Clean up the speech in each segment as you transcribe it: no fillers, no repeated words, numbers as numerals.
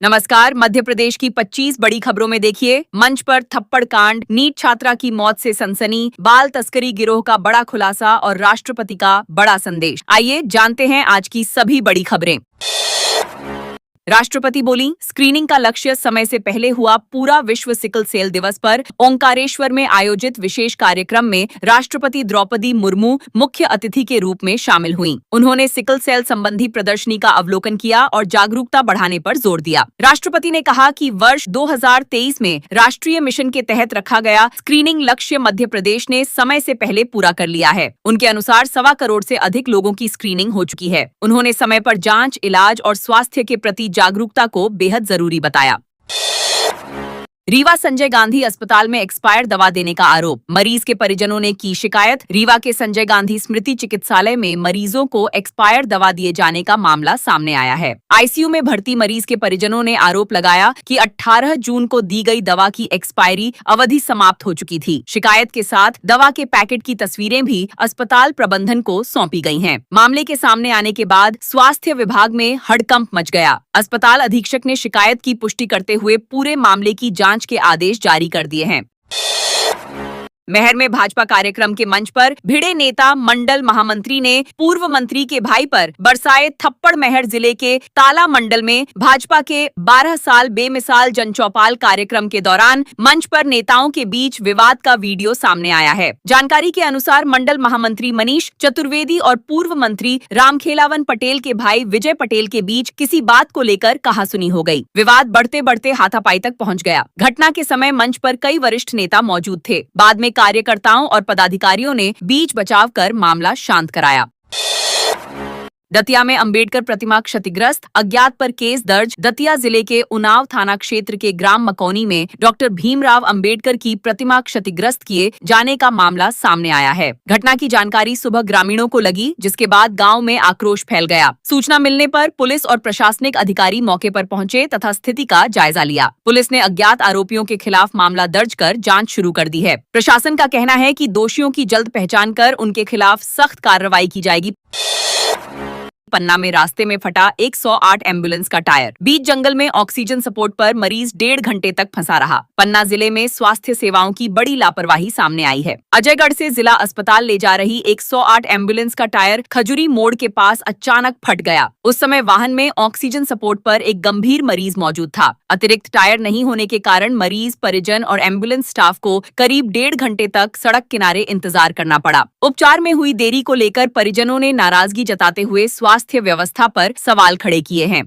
नमस्कार। मध्य प्रदेश की 25 बड़ी खबरों में देखिए, मंच पर थप्पड़ कांड, नीट छात्रा की मौत से सनसनी, बाल तस्करी गिरोह का बड़ा खुलासा और राष्ट्रपति का बड़ा संदेश। आइए जानते हैं आज की सभी बड़ी खबरें। राष्ट्रपति बोली, स्क्रीनिंग का लक्ष्य समय से पहले हुआ। पूरा विश्व सिकल सेल दिवस पर ओंकारेश्वर में आयोजित विशेष कार्यक्रम में राष्ट्रपति द्रौपदी मुर्मू मुख्य अतिथि के रूप में शामिल हुईं। उन्होंने सिकल सेल संबंधी प्रदर्शनी का अवलोकन किया और जागरूकता बढ़ाने पर जोर दिया। राष्ट्रपति ने कहा कि वर्ष 2023 में राष्ट्रीय मिशन के तहत रखा गया स्क्रीनिंग लक्ष्य मध्य प्रदेश ने समय से पहले पूरा कर लिया है। उनके अनुसार 1.25 करोड़ से अधिक लोगों की स्क्रीनिंग हो चुकी है। उन्होंने समय पर जांच, इलाज और स्वास्थ्य के प्रति जागरूकता को बेहद जरूरी बताया। रीवा संजय गांधी अस्पताल में एक्सपायर दवा देने का आरोप, मरीज के परिजनों ने की शिकायत। रीवा के संजय गांधी स्मृति चिकित्सालय में मरीजों को एक्सपायर दवा दिए जाने का मामला सामने आया है। आईसीयू में भर्ती मरीज के परिजनों ने आरोप लगाया कि 18 जून को दी गई दवा की एक्सपायरी अवधि समाप्त हो चुकी थी। शिकायत के साथ दवा के पैकेट की तस्वीरें भी अस्पताल प्रबंधन को सौंपी गई हैं। मामले के सामने आने के बाद स्वास्थ्य विभाग में हड़कंप मच गया। अस्पताल अधीक्षक ने शिकायत की पुष्टि करते हुए पूरे मामले की जांच के आदेश जारी कर दिए हैं। महर में भाजपा कार्यक्रम के मंच पर भिड़े नेता मंडल महामंत्री ने पूर्व मंत्री के भाई पर बरसाए थप्पड़। महर जिले के ताला मंडल में भाजपा के 12 साल बेमिसाल जनचौपाल कार्यक्रम के दौरान मंच पर नेताओं के बीच विवाद का वीडियो सामने आया है। जानकारी के अनुसार मंडल महामंत्री मनीष चतुर्वेदी और पूर्व मंत्री रामखेलावन पटेल के भाई विजय पटेल के बीच किसी बात को लेकर कहासुनी हो गई। विवाद बढ़ते बढ़ते हाथापाई तक पहुंच गया। घटना के समय मंच पर कई वरिष्ठ नेता मौजूद थे। बाद में कार्यकर्ताओं और पदाधिकारियों ने बीच बचाव कर मामला शांत कराया। दतिया में अंबेडकर प्रतिमा क्षतिग्रस्त, अज्ञात पर केस दर्ज। दतिया जिले के उनाव थाना क्षेत्र के ग्राम मकौनी में डॉक्टर भीमराव अंबेडकर की प्रतिमा क्षतिग्रस्त किए जाने का मामला सामने आया है। घटना की जानकारी सुबह ग्रामीणों को लगी, जिसके बाद गांव में आक्रोश फैल गया। सूचना मिलने पर पुलिस और प्रशासनिक अधिकारी मौके पर पहुंचे तथा स्थिति का जायजा लिया। पुलिस ने अज्ञात आरोपियों के खिलाफ मामला दर्ज कर जाँच शुरू कर दी है। प्रशासन का कहना है कि दोषियों की जल्द पहचान कर उनके खिलाफ सख्त कार्रवाई की जाएगी। पन्ना में रास्ते में फटा 108 एम्बुलेंस का टायर, बीच जंगल में ऑक्सीजन सपोर्ट पर मरीज 1.5 घंटे तक फंसा रहा। पन्ना जिले में स्वास्थ्य सेवाओं की बड़ी लापरवाही सामने आई है। अजयगढ़ से जिला अस्पताल ले जा रही 108 एम्बुलेंस का टायर खजुरी मोड़ के पास अचानक फट गया। उस समय वाहन में ऑक्सीजन सपोर्ट पर एक गंभीर मरीज मौजूद था। अतिरिक्त टायर नहीं होने के कारण मरीज, परिजन और एम्बुलेंस स्टाफ को करीब 1.5 घंटे तक सड़क किनारे इंतजार करना पड़ा। उपचार में हुई देरी को लेकर परिजनों ने नाराजगी जताते हुए स्वास्थ्य व्यवस्था पर सवाल खड़े किए हैं।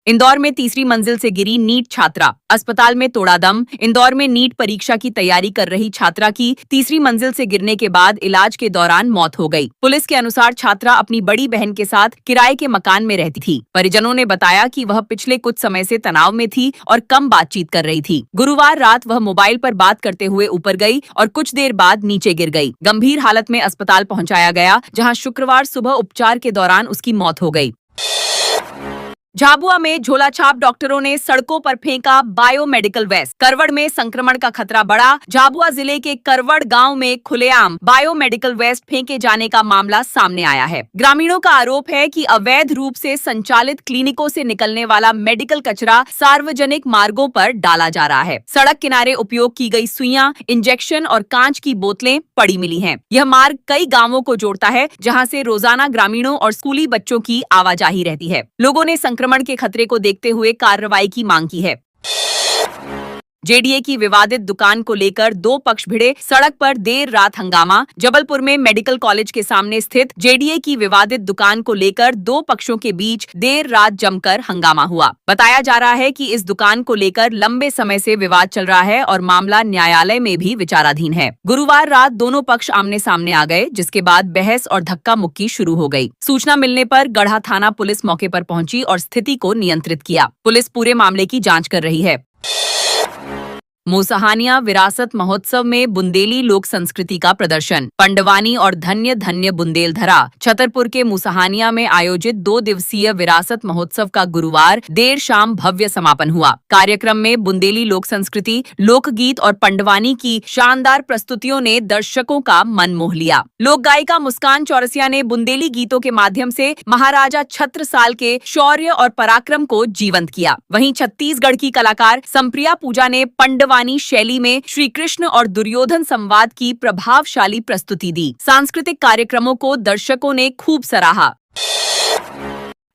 इंदौर में तीसरी मंजिल से गिरी नीट छात्रा, अस्पताल में तोड़ा दम। इंदौर में नीट परीक्षा की तैयारी कर रही छात्रा की तीसरी मंजिल से गिरने के बाद इलाज के दौरान मौत हो गई। पुलिस के अनुसार छात्रा अपनी बड़ी बहन के साथ किराए के मकान में रहती थी। परिजनों ने बताया कि वह पिछले कुछ समय से तनाव में थी और कम बातचीत कर रही थी। गुरुवार रात वह मोबाइल पर बात करते हुए ऊपर गई और कुछ देर बाद नीचे गिर गई। गंभीर हालत में अस्पताल पहुंचाया गया, जहां शुक्रवार सुबह उपचार के दौरान उसकी मौत हो गई। झाबुआ में झोलाछाप डॉक्टरों ने सड़कों पर फेंका बायोमेडिकल वेस्ट, करवड़ में संक्रमण का खतरा बढ़ा। झाबुआ जिले के करवड़ गांव में खुलेआम बायोमेडिकल वेस्ट फेंके जाने का मामला सामने आया है। ग्रामीणों का आरोप है कि अवैध रूप से संचालित क्लिनिकों से निकलने वाला मेडिकल कचरा सार्वजनिक मार्गों पर डाला जा रहा है। सड़क किनारे उपयोग की गई सुइयां, इंजेक्शन और कांच की बोतलें पड़ी मिली हैं। यह मार्ग कई गांवों को जोड़ता है, जहां से रोजाना ग्रामीणों और स्कूली बच्चों की आवाजाही रहती है। लोगों ने संक्रमण के खतरे को देखते हुए कार्रवाई की मांग की है। जेडीए की विवादित दुकान को लेकर दो पक्ष भिड़े, सड़क पर देर रात हंगामा। जबलपुर में मेडिकल कॉलेज के सामने स्थित जेडीए की विवादित दुकान को लेकर दो पक्षों के बीच देर रात जमकर हंगामा हुआ। बताया जा रहा है कि इस दुकान को लेकर लंबे समय से विवाद चल रहा है और मामला न्यायालय में भी विचाराधीन है। गुरुवार रात दोनों पक्ष आमने सामने आ गए, जिसके बाद बहस और धक्का मुक्की शुरू हो गई। सूचना मिलने पर गढ़ा थाना पुलिस मौके पर पहुंची और स्थिति को नियंत्रित किया। पुलिस पूरे मामले की जाँच कर रही है। मुसहानिया विरासत महोत्सव में बुंदेली लोक संस्कृति का प्रदर्शन। पंडवानी और धन्य धन्य बुंदेलधरा। छतरपुर के मुसहानिया में आयोजित 2 दिवसीय विरासत महोत्सव का गुरुवार देर शाम भव्य समापन हुआ। कार्यक्रम में बुंदेली लोक संस्कृति, लोकगीत और पंडवानी की शानदार प्रस्तुतियों ने दर्शकों का मन मोह लिया। लोक गायिका मुस्कान चौरसिया ने बुंदेली गीतों के माध्यम से महाराजा छत्रसाल के शौर्य और पराक्रम को जीवंत किया। वहीं छत्तीसगढ़ की कलाकार संप्रिया पूजा ने पंडवानी शैली में श्री कृष्ण और दुर्योधन संवाद की प्रभावशाली प्रस्तुति दी। सांस्कृतिक कार्यक्रमों को दर्शकों ने खूब सराहा।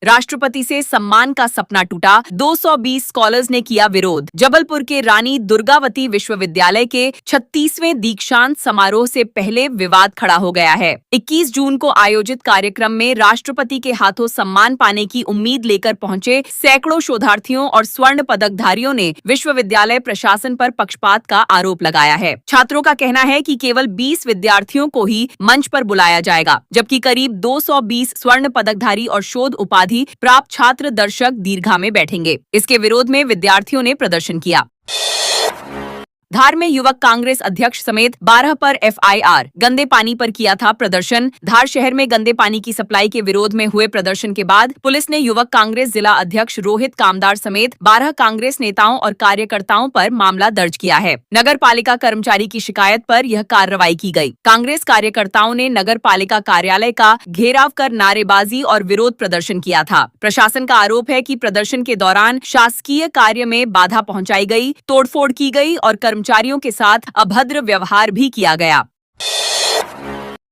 राष्ट्रपति से सम्मान का सपना टूटा, 220 स्कॉलर्स ने किया विरोध। जबलपुर के रानी दुर्गावती विश्वविद्यालय के 36वें दीक्षांत समारोह से पहले विवाद खड़ा हो गया है। 21 जून को आयोजित कार्यक्रम में राष्ट्रपति के हाथों सम्मान पाने की उम्मीद लेकर पहुंचे सैकड़ों शोधार्थियों और स्वर्ण पदकधारियों ने विश्वविद्यालय प्रशासन पर पक्षपात का आरोप लगाया है। छात्रों का कहना है कि केवल 20 विद्यार्थियों को ही मंच पर बुलाया जाएगा, जबकि करीब 220 स्वर्ण पदकधारी और शोध उपाधि प्राप्त छात्र दर्शक दीर्घा में बैठेंगे। इसके विरोध में विद्यार्थियों ने प्रदर्शन किया। धार में युवक कांग्रेस अध्यक्ष समेत 12 पर एफआईआर। गंदे पानी पर किया था प्रदर्शन। धार शहर में गंदे पानी की सप्लाई के विरोध में हुए प्रदर्शन के बाद पुलिस ने युवक कांग्रेस जिला अध्यक्ष रोहित कामदार समेत 12 कांग्रेस नेताओं और कार्यकर्ताओं पर मामला दर्ज किया है। नगर पालिका कर्मचारी की शिकायत पर यह कार्रवाई की गई। कांग्रेस कार्यकर्ताओं ने नगर पालिका कार्यालय का घेराव कर नारेबाजी और विरोध प्रदर्शन किया था। प्रशासन का आरोप है कि प्रदर्शन के दौरान शासकीय कार्य में बाधा पहुंचाई गई, तोड़फोड़ की गई और कर्मचारियों के साथ अभद्र व्यवहार भी किया गया।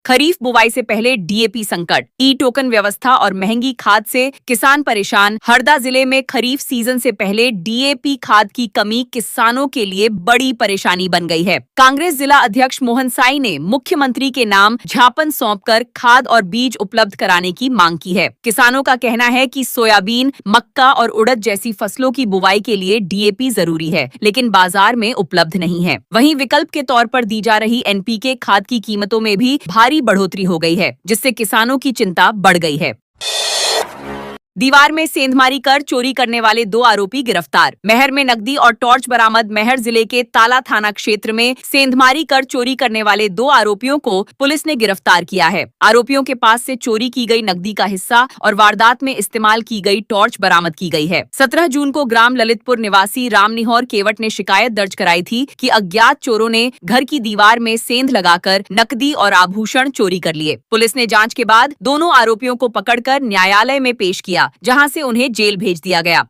खरीफ बुवाई से पहले डीएपी संकट, ई टोकन व्यवस्था और महंगी खाद से किसान परेशान। हरदा जिले में खरीफ सीजन से पहले डीएपी खाद की कमी किसानों के लिए बड़ी परेशानी बन गई है। कांग्रेस जिला अध्यक्ष मोहन साई ने मुख्यमंत्री के नाम ज्ञापन सौंपकर खाद और बीज उपलब्ध कराने की मांग की है। किसानों का कहना है कि सोयाबीन, मक्का और उड़द जैसी फसलों की बुवाई के लिए डीएपी जरूरी है, लेकिन बाजार में उपलब्ध नहीं है। वहीं विकल्प के तौर पर दी जा रही एनपीके खाद की कीमतों में भी भारी बढ़ोतरी हो गई है, जिससे किसानों की चिंता बढ़ गई है। दीवार में सेंधमारी कर चोरी करने वाले 2 आरोपी गिरफ्तार। महर में नकदी और टॉर्च बरामद। महर जिले के ताला थाना क्षेत्र में सेंधमारी कर चोरी करने वाले 2 आरोपियों को पुलिस ने गिरफ्तार किया है। आरोपियों के पास से चोरी की गई नकदी का हिस्सा और वारदात में इस्तेमाल की गई टॉर्च बरामद की गई है। 17 जून को ग्राम ललितपुर निवासी रामनिहौर केवट ने शिकायत दर्ज कराई थी कि अज्ञात चोरों ने घर की दीवार में सेंध लगाकर नकदी और आभूषण चोरी कर लिए। पुलिस ने जांच के बाद दोनों आरोपियों को पकड़कर न्यायालय में पेश किया, जहां से उन्हें जेल भेज दिया गया।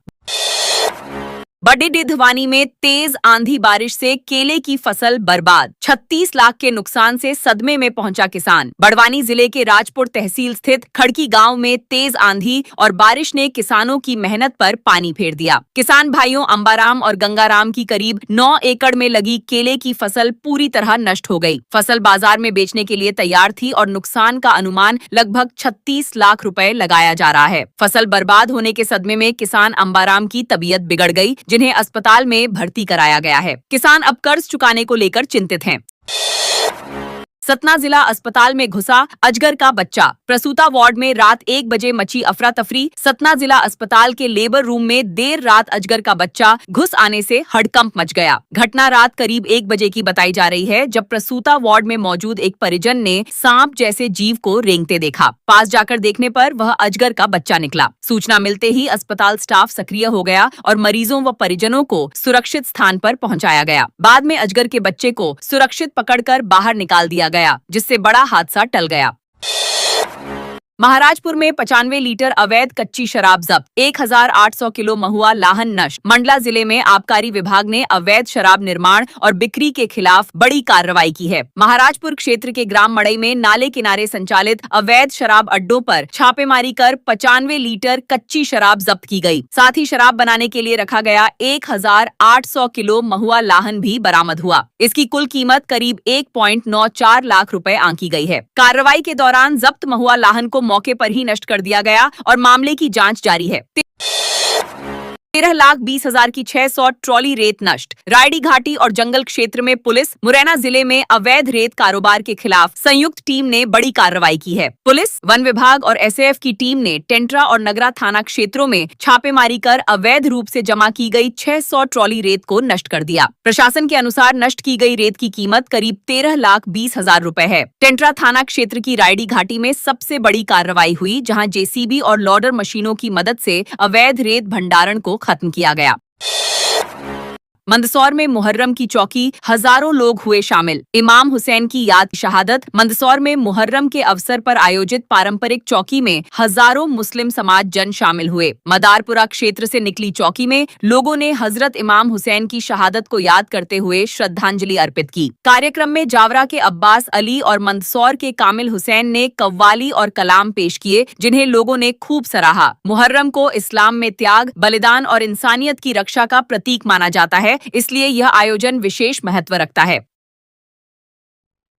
बड़ेडिधवानी में तेज आंधी बारिश से केले की फसल बर्बाद। 36 लाख के नुकसान से सदमे में पहुंचा किसान। बड़वानी जिले के राजपुर तहसील स्थित खड़की गांव में तेज आंधी और बारिश ने किसानों की मेहनत पर पानी फेर दिया। किसान भाइयों अंबाराम और गंगाराम की करीब 9 एकड़ में लगी केले की फसल पूरी तरह नष्ट हो गई। फसल बाजार में बेचने के लिए तैयार थी और नुकसान का अनुमान लगभग 36 लाख रुपए लगाया जा रहा है। फसल बर्बाद होने के सदमे में किसान अंबाराम की तबीयत बिगड़ गई, जिन्हें अस्पताल में भर्ती कराया गया है। किसान अब कर्ज चुकाने को लेकर चिंतित हैं। सतना जिला अस्पताल में घुसा अजगर का बच्चा। प्रसूता वार्ड में रात 1 बजे मची अफरा तफरी। सतना जिला अस्पताल के लेबर रूम में देर रात अजगर का बच्चा घुस आने से हड़कंप मच गया। घटना रात करीब 1 बजे की बताई जा रही है, जब प्रसूता वार्ड में मौजूद एक परिजन ने सांप जैसे जीव को रेंगते देखा। पास जाकर देखने पर वह अजगर का बच्चा निकला। सूचना मिलते ही अस्पताल स्टाफ सक्रिय हो गया और मरीजों व परिजनों को सुरक्षित स्थान पर पहुंचाया गया। बाद में अजगर के बच्चे को सुरक्षित पकड़कर बाहर निकाल दिया गया, जिससे बड़ा हादसा टल गया। महाराजपुर में 95 लीटर अवैध कच्ची शराब जब्त। 1800 किलो महुआ लाहन नष्ट। मंडला जिले में आबकारी विभाग ने अवैध शराब निर्माण और बिक्री के खिलाफ बड़ी कार्रवाई की है। महाराजपुर क्षेत्र के ग्राम मड़ई में नाले किनारे संचालित अवैध शराब अड्डों पर छापेमारी कर 95 लीटर कच्ची शराब जब्त की गई। साथ ही शराब बनाने के लिए रखा गया 1800 किलो महुआ लाहन भी बरामद हुआ। इसकी कुल कीमत करीब 1.94 लाख रुपए आंकी गई है। कार्रवाई के दौरान जब्त महुआ लाहन को मौके पर ही नष्ट कर दिया गया और मामले की जांच जारी है। 13,20,000 की 600 ट्रॉली रेत नष्ट। रायडी घाटी और जंगल क्षेत्र में पुलिस। मुरैना जिले में अवैध रेत कारोबार के खिलाफ संयुक्त टीम ने बड़ी कार्रवाई की है। पुलिस, वन विभाग और एसएएफ की टीम ने टेंटरा और नगरा थाना क्षेत्रों में छापेमारी कर अवैध रूप से जमा की गई 600 ट्रॉली रेत को नष्ट कर दिया। प्रशासन के अनुसार नष्ट की गई रेत की कीमत करीब 13,20,000 रुपए है। टेंटरा थाना क्षेत्र की रायडी घाटी में सबसे बड़ी कार्रवाई हुई, जहां जेसीबी और लोडर मशीनों की मदद से अवैध रेत भंडारण को खत्म किया गया। मंदसौर में मुहर्रम की चौकी, हजारों लोग हुए शामिल। इमाम हुसैन की याद शहादत। मंदसौर में मुहर्रम के अवसर पर आयोजित पारंपरिक चौकी में हजारों मुस्लिम समाज जन शामिल हुए। मदारपुरा क्षेत्र से निकली चौकी में लोगों ने हजरत इमाम हुसैन की शहादत को याद करते हुए श्रद्धांजलि अर्पित की। कार्यक्रम में जावरा के अब्बास अली और मंदसौर के कामिल हुसैन ने कव्वाली और कलाम पेश किए, जिन्हें लोगों ने खूब सराहा। मुहर्रम को इस्लाम में त्याग, बलिदान और इंसानियत की रक्षा का प्रतीक माना जाता है, इसलिए यह आयोजन विशेष महत्व रखता है।